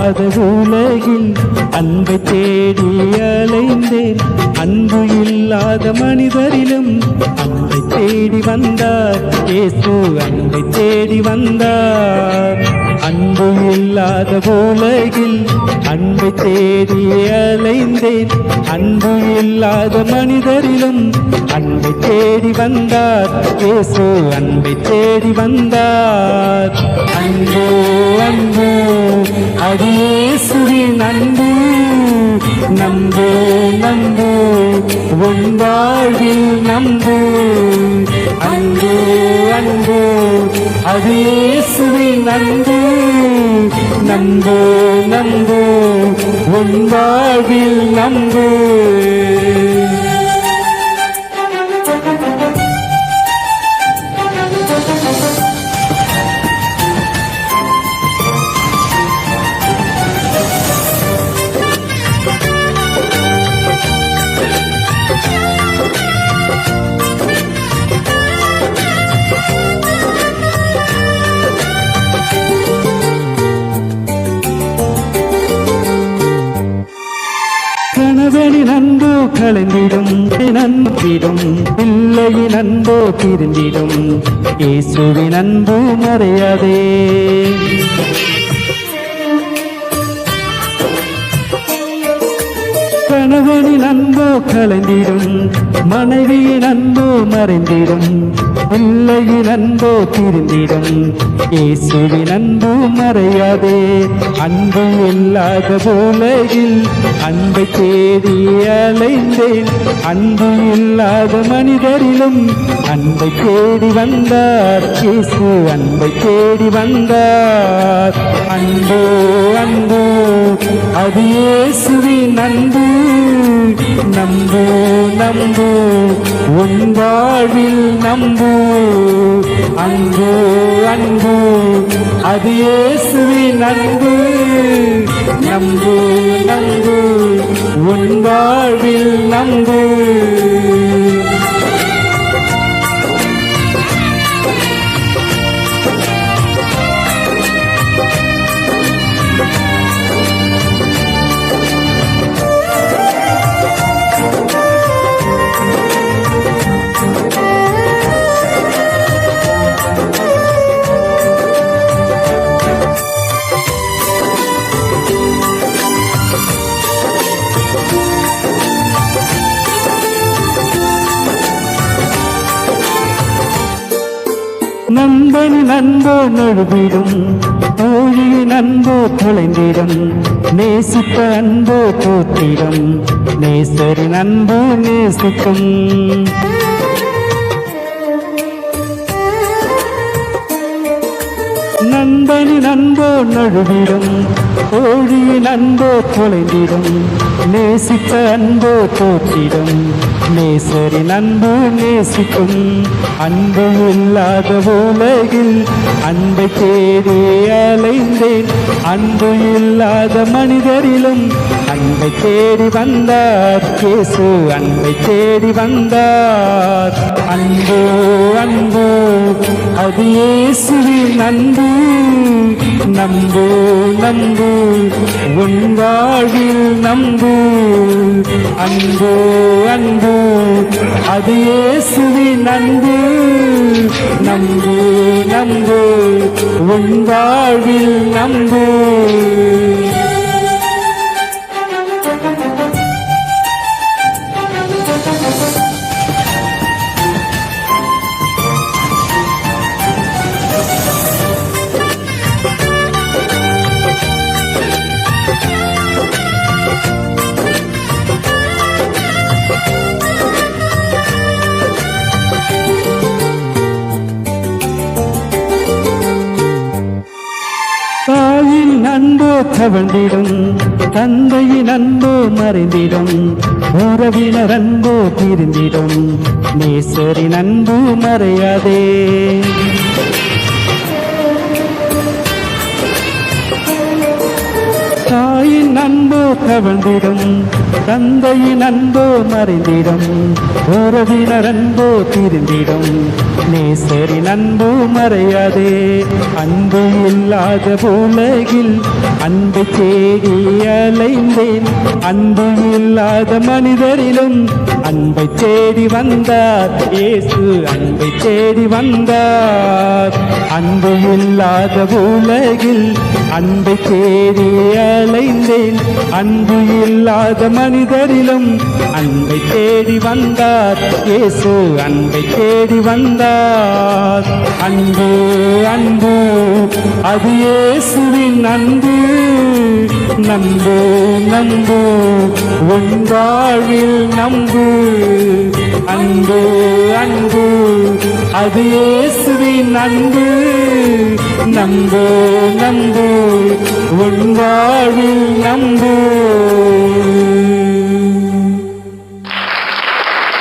இல்லாத உலகில் அன்பை தேடி அலைந்தேன். அன்பு இல்லாத மனிதரிலும் அன்பை தேடி வந்தார் இயேசு, அன்பை தேடி வந்தார். அன்பு இல்லாத உலகில் அன்பை தேடி அலைந்தேன். அன்பு இல்லாத மனிதரிலும் அன்பை தேடி வந்தார் இயேசு, அன்பை தேடி வந்தார். அன்பு அன்பு அது இயேசுவின் அன்பு. நம்பு நம்பு உன் வாழ்வில் நம்பு. அன்பு அன்பு அது இயேசுவின் அன்பு. நம்பு நம்பு உன் வாழ்வில் நம்பு. கணவனின் அன்போ கலந்திடும், நன்பிடும் பிள்ளையின் அன்போ திருந்திடும். இயேசுவின் அன்பு மறையாதே. கணவனின் அன்போ கலந்திடும், மனைவியின் அன்போ மறைந்திடும். பிள்ளையின் அன்போ திருந்திடும். இயேசுவின் அன்பு மறையாதே. அன்பு இல்லாத உலகில் அன்பை தேடி அலைந்தேன். அன்பு இல்லாத மனிதரிலும் அன்பை தேடி வந்தார் இயேசு, அன்பை தேடி வந்தார். அன்பு அன்பு அது இயேசுவின் அன்பு. நம்பு நம்பு உன் வாழ்வில் நம்பு. அன்பு அன்பு அது இயேசுவின் அன்பு. நம்பு நம்பு உன் வாழ்வில் நம்பு. நண்பனின் அன்போ நழுவிடும், தோழியின் அன்போ தொலைந்திடும். நேசித்த அன்போ தோற்றிடும், நேசரின் அன்போ நேசிக்கும். நண்பனின் அன்போ நழுவிடும், தோழியின் அன்போ தொலைந்திடும். நேசித்த அன்போ தோற்றிடும், நேசரின் அன்பு நேசிக்கும். அன்பு இல்லாத உலகில் அன்பை தேடி அலைந்தேன். அன்பு இல்லாத மனிதரிலும் அன்பை தேடி வந்தார் இயேசு, அன்பை தேடி வந்தார். அன்பு அன்பு அது இயேசுவின் அன்பு. நம்பு நம்பு உன் வாழ்வில் நம்பு. அன்பு அன்பு அது இயேசுவின் அன்பு. நம்பு நம்பு உன் வாழ்வில் நம்பு. தாயின் அன்போ தவழ்ந்திடும், தந்தையின் அன்போ மறைந்திடும். உறவினர் அன்போ திருந்திடும், நேசரின் அன்பு மறையாதே. தாயின் அன்போ தவழ்ந்திடும், தந்தையின் அன்போ மறைந்திடும், உறவினர் அன்போ பிரிந்திடும், நேசரின் அன்போ மறையாதே. அன்பு இல்லாத உலகில் அன்பை தேடி அலைந்தேன், அன்பு இல்லாத மனிதரிலும் அன்பை தேடி வந்தார் இயேசு, அன்பை தேடி வந்தார். அன்பு இல்லாத உலகில் அன்பை தேடி அலைந்தேன், அன்பு இல்லாத மனிதரிலும் அன்பை தேடி வந்தார் இயேசு, அன்பை தேடி வந்தார். அன்பு அன்பு அது இயேசுவின் அன்பு, நம்பு நம்பு உன் வாழ்வில் நம்பு. அன்பு அன்பு அது இயேசுவின் அன்பு, நம்பு நம்பு உன் வாழ்வில் நம்பு.